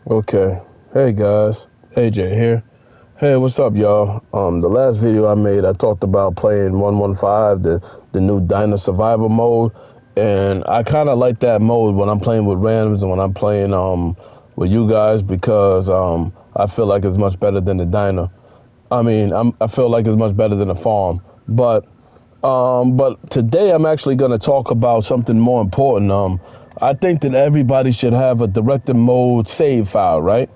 Okay. Hey guys, AJ here. Hey, what's up, y'all? The last video I made, I talked about playing 115, the new Dino Survival mode, and I kind of like that mode when I'm playing with randoms and when I'm playing with you guys because I feel like it's much better than the Dino. I feel like it's much better than the farm, but today I'm actually going to talk about something more important. I think that everybody should have a directed mode save file, right?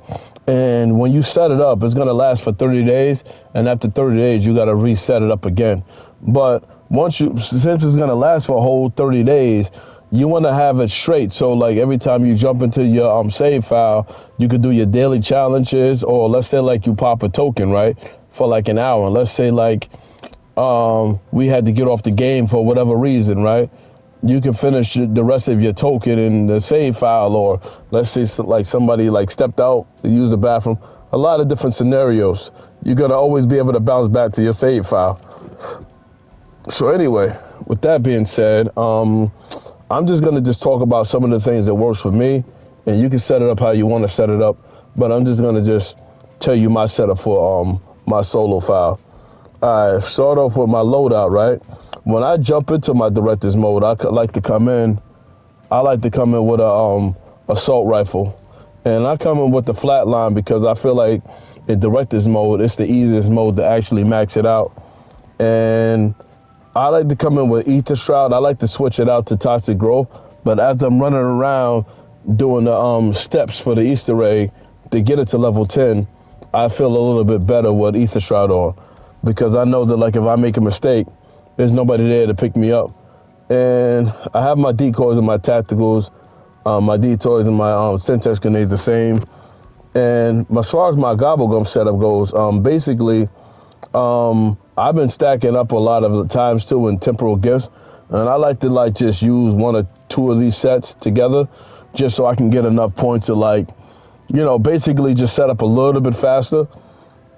And when you set it up, it's going to last for 30 days. And after 30 days, you got to reset it up again. But since it's going to last for a whole 30 days, you want to have it straight. So like every time you jump into your save file, you could do your daily challenges, or let's say like you pop a token, right? For like an hour. And let's say like, we had to get off the game for whatever reason, right? You can finish the rest of your token in the save file, or let's say like somebody like stepped out to use the bathroom. A lot of different scenarios. You're gonna always be able to bounce back to your save file. So anyway, with that being said, I'm just gonna talk about some of the things that works for me, and you can set it up how you want to set it up. But I'm just gonna tell you my setup for my solo file. I start off with my loadout, right? When I jump into my director's mode, I like to come in with a assault rifle, and I come in with the flatline because I feel like in director's mode, it's the easiest mode to actually max it out. And I like to come in with Ether Shroud. I like to switch it out to Toxic Growth, but as I'm running around doing the steps for the Easter egg to get it to level 10, I feel a little bit better with Ether Shroud on, because I know that like if I make a mistake, there's nobody there to pick me up. And I have my decoys and my tacticals, my decoys and my Syntex grenades the same. And as far as my gobblegum setup goes, basically, I've been stacking up a lot of the times too in temporal gifts, and I like to just use one or two of these sets together, just so I can get enough points to basically just set up a little bit faster.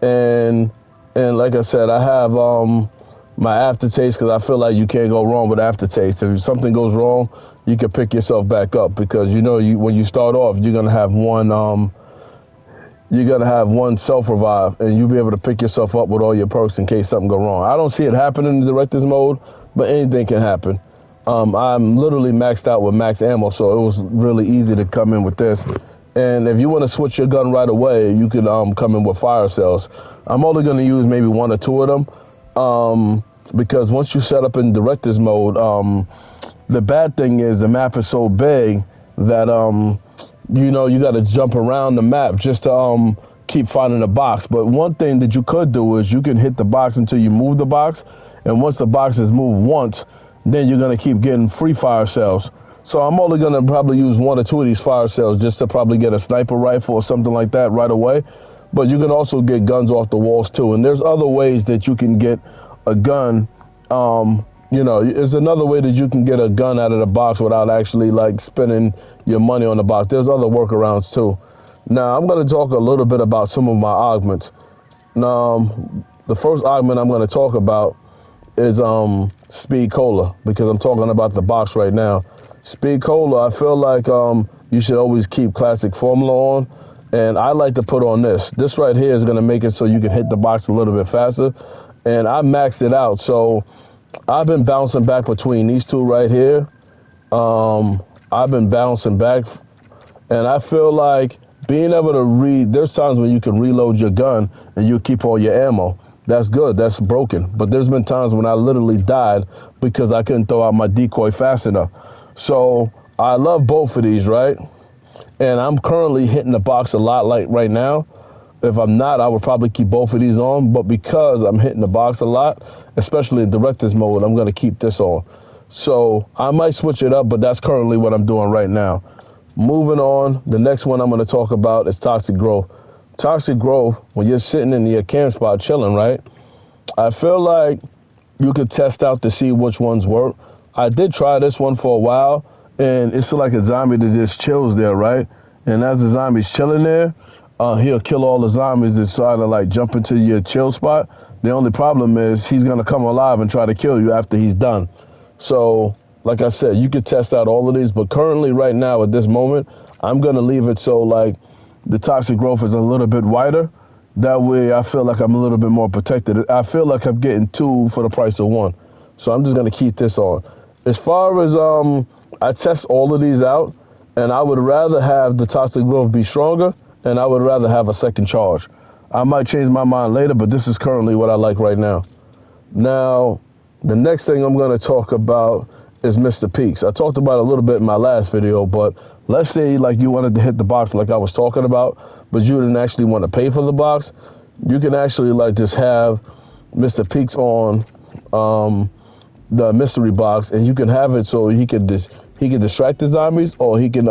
And like I said, I have my aftertaste, because I feel like you can't go wrong with aftertaste. If something goes wrong, you can pick yourself back up, because when you start off, you're gonna have one self revive, and you'll be able to pick yourself up with all your perks in case something go wrong. I don't see it happening in the director's mode, but anything can happen. I'm literally maxed out with max ammo, so it was really easy to come in with this. And if you want to switch your gun right away, you can come in with fire cells. I'm only going to use maybe one or two of them, because once you set up in director's mode, the bad thing is the map is so big that you got to jump around the map just to keep finding the box. But one thing that you could do is you can hit the box until you move the box, and once the box is moved once, then you're going to keep getting free fire cells. So I'm only going to probably use one or two of these fire cells just to probably get a sniper rifle or something like that right away. But you can also get guns off the walls too. And there's other ways that you can get a gun. There's another way that you can get a gun out of the box without actually spending your money on the box. There's other workarounds too. Now I'm going to talk a little bit about some of my augments. Now, the first augment I'm going to talk about is Speed Cola, because I'm talking about the box right now. Speed Cola, I feel like you should always keep classic formula on, and I like to put on this. This right here is going to make it so you can hit the box a little bit faster, and I maxed it out. So I've been bouncing back between these two right here. I've been bouncing back, and I feel like being able to there's times when you can reload your gun and you keep all your ammo. That's good, that's broken. But there's been times when I literally died because I couldn't throw out my decoy fast enough. So I love both of these, right? And I'm currently hitting the box a lot right now. If I'm not, I would probably keep both of these on. But because I'm hitting the box a lot, especially in director's mode, I'm going to keep this on. So I might switch it up, but that's currently what I'm doing right now. Moving on, the next one I'm going to talk about is Toxic Growth. Toxic Growth, when you're sitting in your camp spot chilling, right? I feel like you could test out to see which ones work. I did try this one for a while, and it's like a zombie that just chills there, right? And as the zombie's chilling there, he'll kill all the zombies that try to jump into your chill spot. The only problem is he's gonna come alive and try to kill you after he's done. So, like I said, you could test out all of these, but currently right now at this moment, I'm gonna leave it so the toxic growth is a little bit wider. That way, I feel like I'm a little bit more protected. I feel like I'm getting 2 for the price of 1. So I'm just gonna keep this on. As far as I test all of these out, and I would rather have the toxic growth be stronger, and I would rather have a second charge. I might change my mind later, but this is currently what I like right now. Now, the next thing I'm gonna talk about is Mr. Peaks. I talked about it a little bit in my last video, but let's say like you wanted to hit the box like I was talking about, but you didn't actually want to pay for the box. You can actually like just have Mr. Peaks on the mystery box, and you can have it so he can distract the zombies, or he can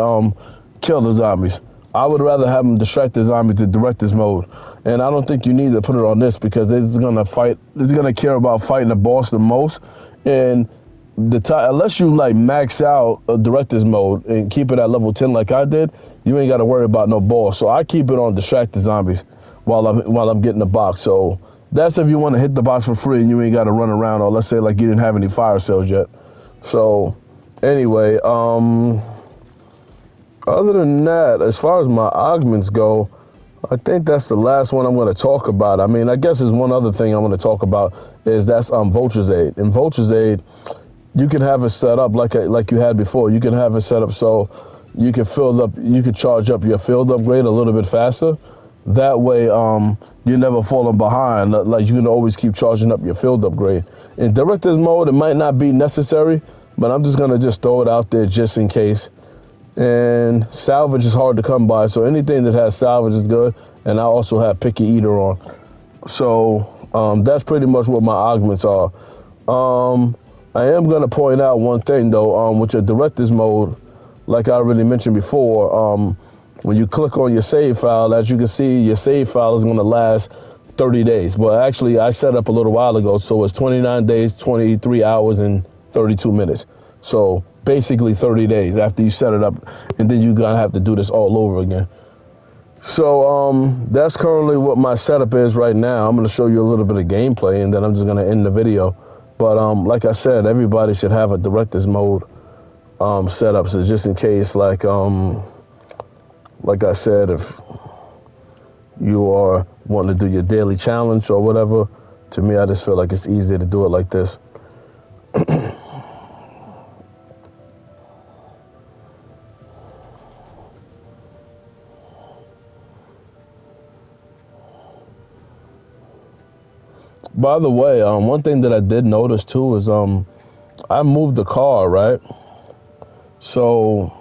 kill the zombies. I would rather have him distract the zombies to director's mode, and I don't think you need to put it on this because it's gonna care about fighting the boss the most, and unless you like max out a director's mode and keep it at level 10 like I did, you ain't got to worry about no boss. So I keep it on distract the zombies while I'm getting the box. So that's if you want to hit the box for free and you ain't got to run around, or let's say like you didn't have any fire sales yet. So anyway, other than that, as far as my augments go, I think that's the last one I'm going to talk about. I mean, I guess there's one other thing I want to talk about is that's Vulture's Aid. In Vulture's Aid, you can have it set up like you had before. You can have it set up so you can charge up your field upgrade a little bit faster. That way, you're never falling behind. Like you can always keep charging up your field upgrade. In director's mode, it might not be necessary, but I'm just gonna throw it out there just in case. And salvage is hard to come by, so anything that has salvage is good. And I also have Picky Eater on. So that's pretty much what my augments are. I am going to point out one thing, though, with your director's mode, like I already mentioned before, when you click on your save file, as you can see, your save file is going to last 30 days. But actually, I set up a little while ago, so it's 29 days, 23 hours, and 32 minutes. So basically 30 days after you set it up, and then you're going to have to do this all over again. So that's currently what my setup is right now. I'm going to show you a little bit of gameplay, and then I'm just going to end the video. But like I said, everybody should have a director's mode setup. So just in case, like I said, if you are wanting to do your daily challenge or whatever, to me, I just feel like it's easier to do it like this. By the way, one thing that I did notice too is I moved the car, right? So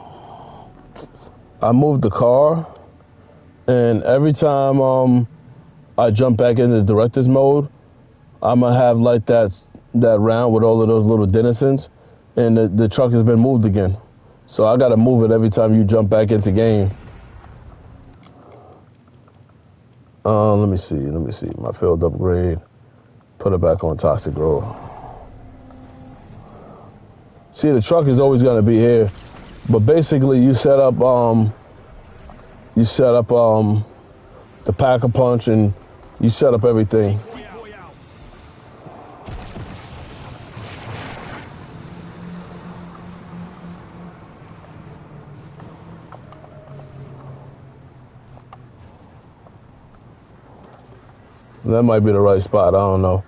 I moved the car, and every time I jump back into the director's mode, I'm gonna have like that round with all of those little denizens, and the truck has been moved again. So I gotta move it every time you jump back into game. Let me see my field upgrade. Put it back on toxic growth. See, the truck is always gonna be here, but basically you set up the pack-a-punch, and you set up everything. That might be the right spot, I don't know.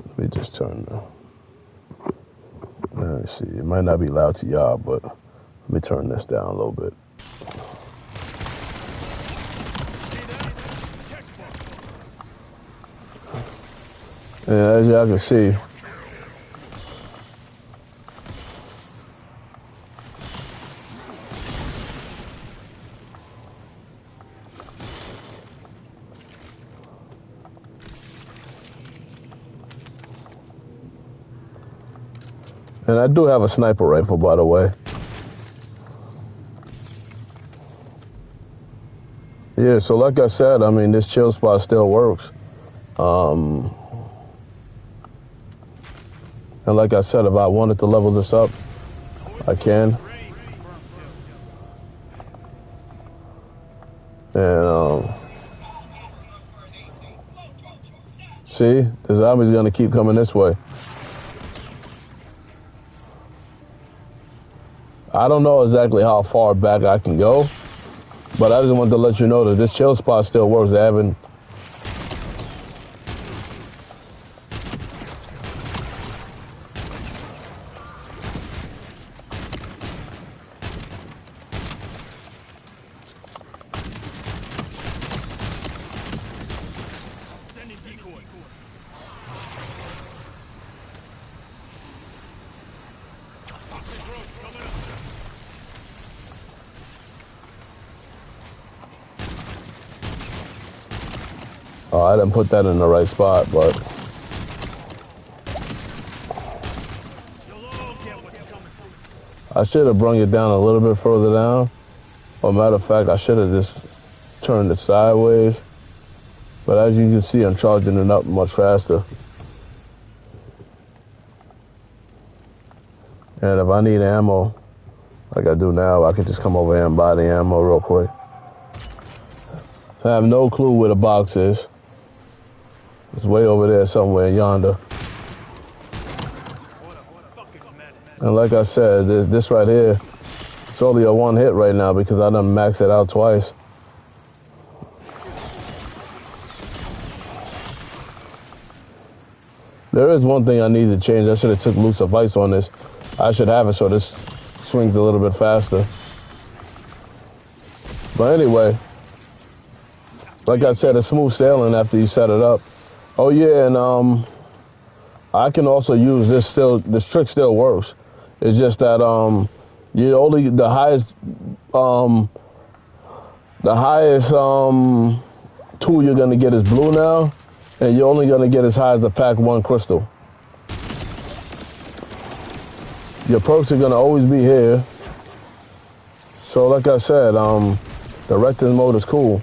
Let me just turn let me see, it might not be loud to y'all, but let me turn this down a little bit. Yeah, as y'all can see, and I do have a sniper rifle, by the way. Yeah, so like I said, I mean, this chill spot still works. And like I said, if I wanted to level this up, I can. And See, the zombie's gonna keep coming this way. I don't know exactly how far back I can go, but I just wanted to let you know that this chill spot still works. They haven't. Oh, I didn't put that in the right spot, but I should have brung it down a little bit further down. Or matter of fact, I should have just turned it sideways. But as you can see, I'm charging it up much faster. And if I need ammo, like I do now, I can just come over here and buy the ammo real quick. I have no clue where the box is. It's way over there somewhere yonder. And like I said, this right here, it's only a one hit right now because I done maxed it out twice. There is one thing I need to change. I should have took loose of ice on this. I should have it so this swings a little bit faster. But anyway, like I said, it's smooth sailing after you set it up. Oh yeah, and I can also use this still. This trick still works. It's just that you only the highest tool you're gonna get is blue now, and you're only gonna get as high as the pack 1 crystal. Your perks are gonna always be here. So like I said, the reckless mode is cool.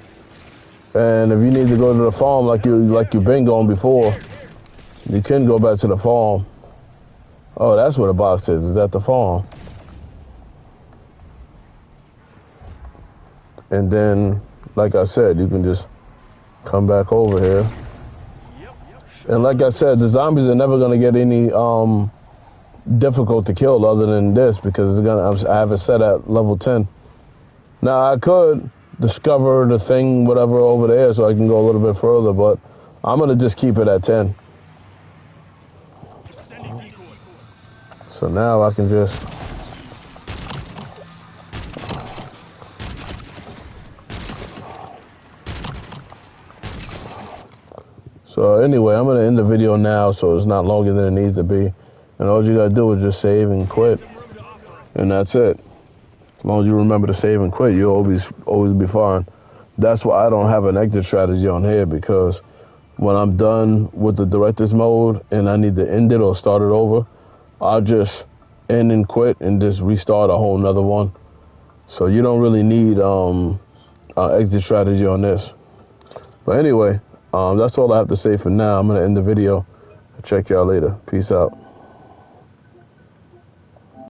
And if you need to go to the farm like you've been going before, you can go back to the farm. Oh, that's where the box is at the farm. And then, like I said, you can just come back over here. And like I said, the zombies are never gonna get any difficult to kill other than this because I have it set at level 10. Now I could discover the thing, whatever, over there so I can go a little bit further, but I'm gonna just keep it at 10. So now I can just So anyway, I'm gonna end the video now so it's not longer than it needs to be. And all you gotta do is just save and quit. And that's it. As long as you remember to save and quit, you'll always be fine. That's why I don't have an exit strategy on here, because when I'm done with the director's mode and I need to end it or start it over, I'll just end and quit and just restart a whole nother one. So you don't really need an exit strategy on this. But anyway, that's all I have to say for now. I'm gonna end the video. Check y'all later. Peace out.